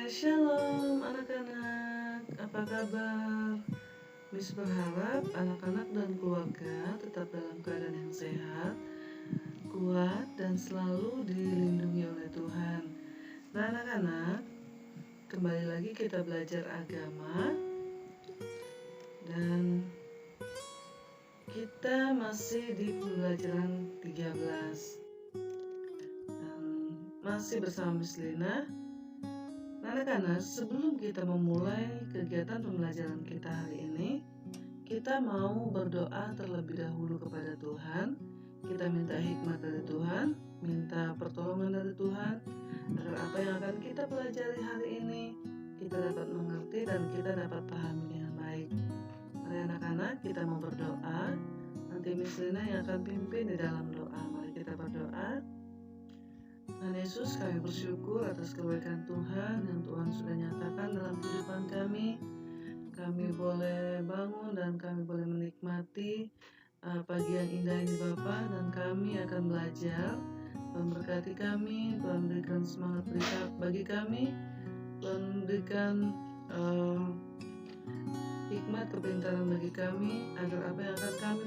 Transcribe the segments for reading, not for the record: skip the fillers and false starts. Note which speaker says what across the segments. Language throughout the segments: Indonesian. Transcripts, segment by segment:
Speaker 1: Shalom anak-anak, apa kabar? Miss berharap anak-anak dan keluarga tetap dalam keadaan yang sehat, kuat, dan selalu dilindungi oleh Tuhan. Nah anak-anak, kembali lagi kita belajar agama, dan kita masih di pembelajaran 13 dan masih bersama Miss Lina. Anak-anak, sebelum kita memulai kegiatan pembelajaran kita hari ini, kita mau berdoa terlebih dahulu kepada Tuhan. Kita minta hikmat dari Tuhan, minta pertolongan dari Tuhan, agar apa yang akan kita pelajari hari ini, kita dapat mengerti dan kita dapat pahami dengan baik. Mari anak-anak, kita mau berdoa. Nanti Miss Lina yang akan pimpin di dalam doa. Mari kita berdoa. Tuhan Yesus, kami bersyukur atas kebaikan Tuhan yang Tuhan sudah nyatakan dalam kehidupan kami. Kami boleh bangun dan kami boleh menikmati pagi yang indah ini Bapa, dan kami akan belajar. Tuhan berkati kami, Tuhan berikan semangat bagi kami, Tuhan berikan hikmat kepintaran bagi kami, agar apa yang akan kami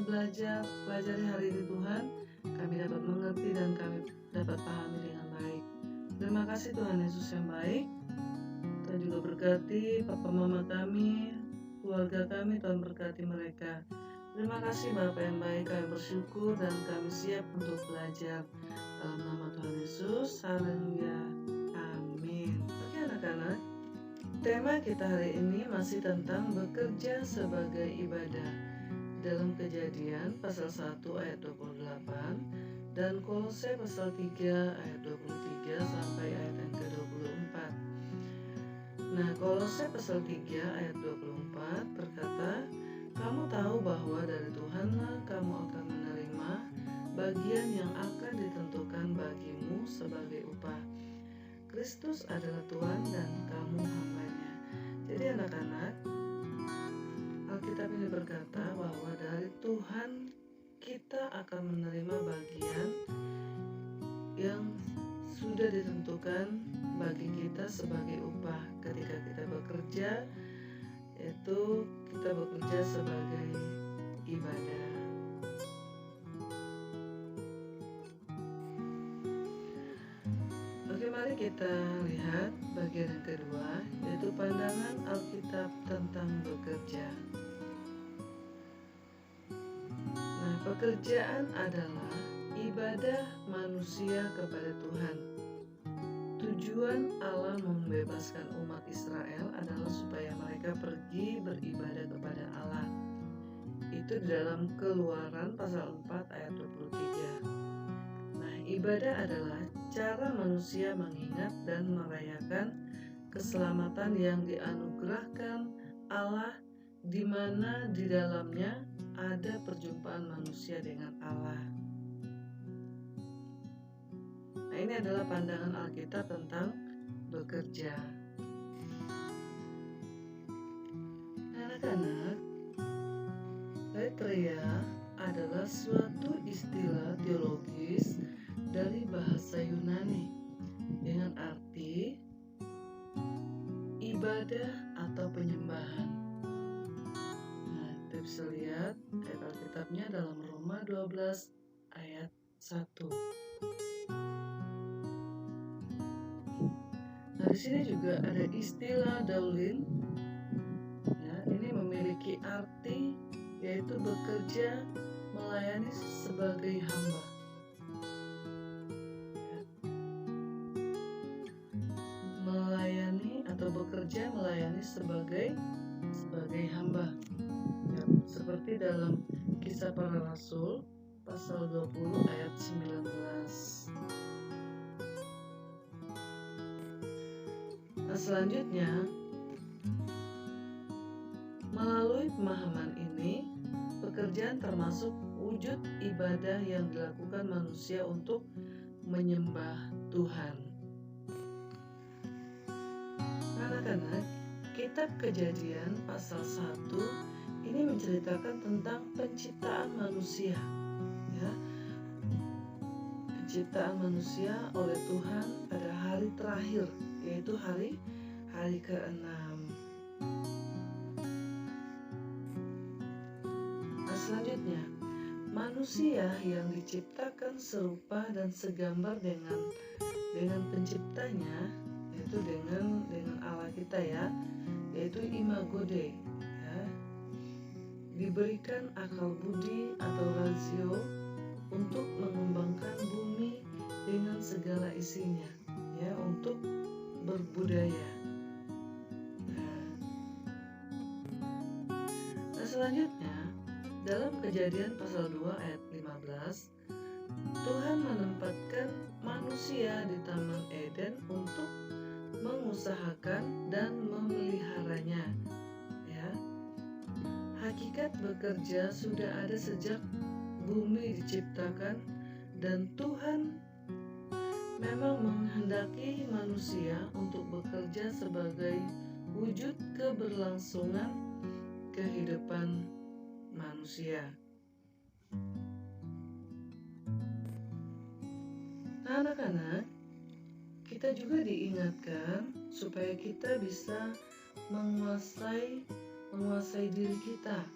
Speaker 1: pelajari hari ini Tuhan, kami dapat mengerti dan kami dapat pahami dengan baik. Terima kasih Tuhan Yesus yang baik. Tuhan juga berkati papa mama kami, keluarga kami, Tuhan berkati mereka. Terima kasih Bapa yang baik, kami bersyukur dan kami siap untuk belajar. Dalam nama Tuhan Yesus, haleluya, amin. Oke anak-anak, tema kita hari ini masih tentang bekerja sebagai ibadah. Dalam Kejadian pasal 1 ayat 28 dan Kolose pasal 3 ayat 23 sampai ayat yang ke-24. Nah, Kolose pasal 3 ayat 24 berkata, "Kamu tahu bahwa dari Tuhanlah kamu akan menerima bagian yang akan ditentukan bagimu sebagai upah. Kristus adalah Tuhan dan kamu hambanya." Jadi anak-anak, Alkitab ini berkata bahwa dari Tuhan kita akan menerima bagian yang sudah ditentukan bagi kita sebagai upah. Ketika kita bekerja, itu kita bekerja sebagai ibadah. Oke, mari kita lihat bagian yang kedua, yaitu pandangan Alkitab tentang bekerja. Nah, pekerjaan adalah ibadah manusia kepada Tuhan. Tujuan Allah membebaskan umat Israel adalah supaya mereka pergi beribadah kepada Allah. Itu di dalam Keluaran pasal 4 ayat 23. Nah, ibadah adalah cara manusia mengingat dan merayakan keselamatan yang dianugerahkan Allah, di mana di dalamnya ada perjumpaan manusia dengan Allah. Nah, ini adalah pandangan Alkitab tentang bekerja. Anak-anak, Letria adalah suatu istilah teologis dari bahasa Yunani dengan arti ibadah atau penyembahan. Nah, kita bisa lihat ayat Alkitabnya dalam Roma 12 ayat 1. Nah, di sini juga ada istilah daulin. Ya, ini memiliki arti yaitu bekerja melayani sebagai hamba. Ya. Melayani atau bekerja melayani sebagai hamba. Ya, seperti dalam Kisah Para Rasul pasal 20 ayat 19. Nah, selanjutnya, melalui pemahaman ini, pekerjaan termasuk wujud ibadah yang dilakukan manusia untuk menyembah Tuhan. Anak-anak, kitab Kejadian pasal 1 ini menceritakan tentang penciptaan manusia. Ya, penciptaan manusia oleh Tuhan pada hari terakhir, yaitu hari hari ke-6. Nah, selanjutnya, manusia yang diciptakan serupa dan segambar dengan penciptanya, yaitu dengan Allah kita ya, yaitu imago Dei ya, diberikan akal budi atau rasio untuk mengembangkan bumi dengan segala isinya ya, untuk berbudaya. Nah, selanjutnya dalam Kejadian pasal 2 ayat 15, Tuhan menempatkan manusia di Taman Eden untuk mengusahakan dan memeliharanya ya. Hakikat bekerja sudah ada sejak bumi diciptakan, dan Tuhan memang menghendaki manusia untuk bekerja sebagai wujud keberlangsungan kehidupan manusia. Nah, anak-anak, kita juga diingatkan supaya kita bisa menguasai diri kita.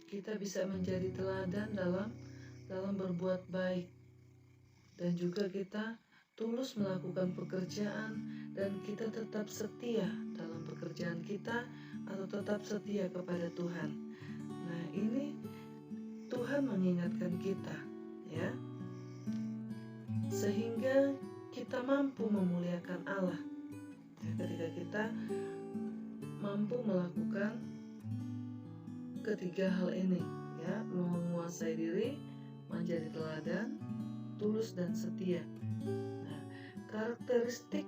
Speaker 1: Kita bisa menjadi teladan dalam berbuat baik, dan juga kita tulus melakukan pekerjaan, dan kita tetap setia dalam pekerjaan kita atau tetap setia kepada Tuhan. Nah, ini Tuhan mengingatkan kita ya, sehingga kita mampu memuliakan Allah ya, ketika kita mampu melakukan ketiga hal ini ya, menguasai diri, menjadi teladan, tulus dan setia. Nah, karakteristik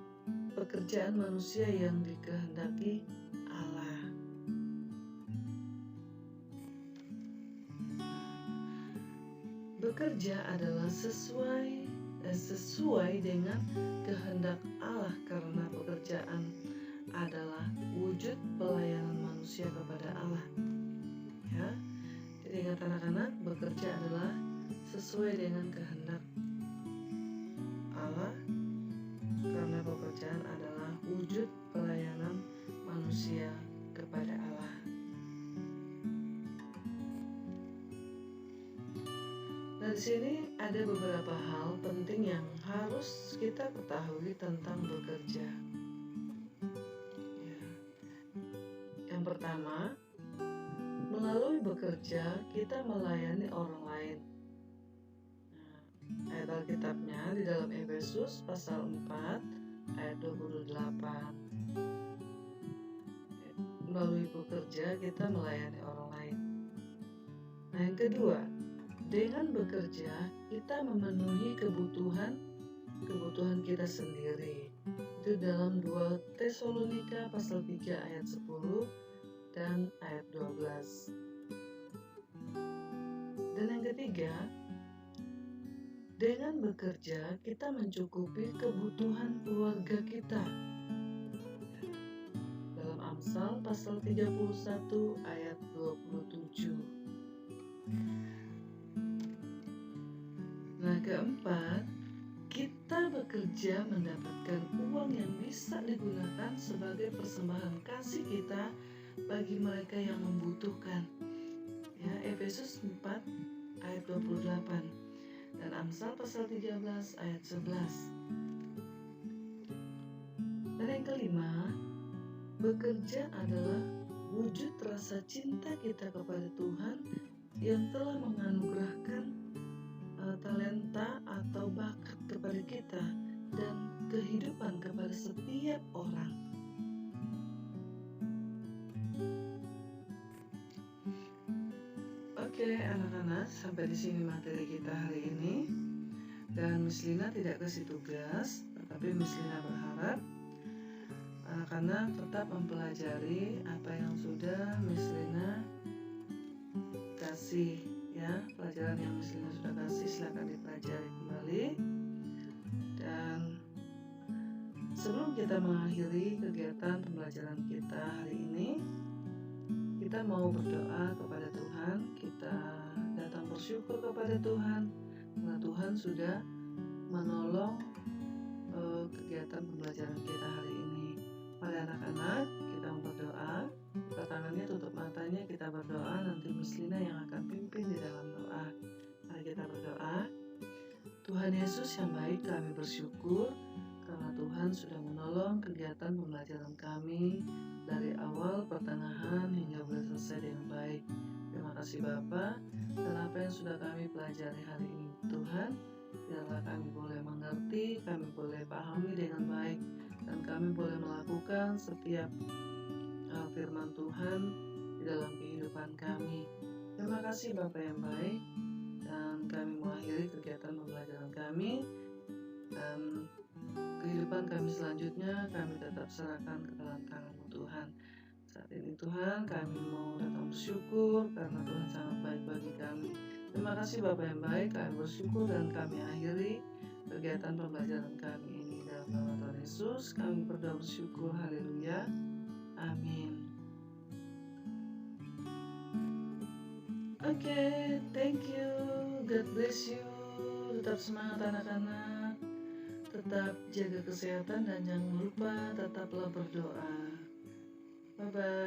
Speaker 1: pekerjaan manusia yang dikehendaki Allah. Bekerja adalah sesuai dengan kehendak Allah, karena pekerjaan adalah wujud pelayanan manusia kepada Allah. Ya, jadi ingat anak-anak, bekerja adalah sesuai dengan kehendak Allah, karena pekerjaan adalah wujud pelayanan manusia kepada Allah. Nah, di sini ada beberapa hal penting yang harus kita ketahui tentang bekerja. Ya. Yang pertama, melalui bekerja kita melayani orang lain. Nah, ayat Alkitabnya di dalam Efesus pasal 4 ayat 28. Melalui bekerja kita melayani orang lain. Nah, yang kedua, dengan bekerja kita memenuhi kebutuhan kita sendiri. Itu dalam 2 Tesalonika pasal 3 ayat 10 dan ayat 12. Dan yang ketiga, dengan bekerja kita mencukupi kebutuhan keluarga kita. Dalam Amsal pasal 31 ayat 27. Nah, keempat, kita bekerja mendapatkan uang yang bisa digunakan sebagai persembahan kasih kita bagi mereka yang membutuhkan. Ya, Efesus 4 ayat 28 dan Amsal pasal 13 ayat 11. Dan yang kelima, bekerja adalah wujud rasa cinta kita kepada Tuhan yang telah menganugerahkan talenta atau bakat kepada kita dan kehidupan kepada setiap orang. Oke, anak-anak, sampai di sini materi kita hari ini. Dan Miss Lina tidak kasih tugas, tetapi Miss Lina berharap anak-anak tetap mempelajari apa yang sudah Miss Lina kasih ya. Pelajaran yang Miss Lina sudah kasih silakan dipelajari kembali. Dan sebelum kita mengakhiri kegiatan pembelajaran kita hari ini, kita mau berdoa kepada Tuhan. Kita datang bersyukur kepada Tuhan karena Tuhan sudah menolong kegiatan pembelajaran kita hari ini. Pada anak-anak, Yesus yang baik, kami bersyukur karena Tuhan sudah menolong kegiatan pembelajaran kami dari awal, pertengahan, hingga boleh selesai dengan baik. Terima kasih Bapa, dan apa yang sudah kami pelajari hari ini Tuhan, biarlah kami boleh mengerti, kami boleh pahami dengan baik, dan kami boleh melakukan setiap firman Tuhan di dalam kehidupan kami. Terima kasih Bapa yang baik, dan kami mengakhiri kegiatan pembelajaran kami, dan kehidupan kami selanjutnya kami tetap serahkan ke dalam tangan-Mu Tuhan. Saat ini Tuhan, kami mau datang bersyukur karena Tuhan sangat baik bagi kami. Terima kasih Bapa yang baik, kami bersyukur dan kami akhiri kegiatan pembelajaran kami ini dalam nama Tuhan Yesus. Kami berdoa bersyukur, haleluya, amin. Oke, thank you, God bless you. Tetap semangat anak-anak, tetap jaga kesehatan dan jangan lupa tetaplah berdoa. Bye-bye.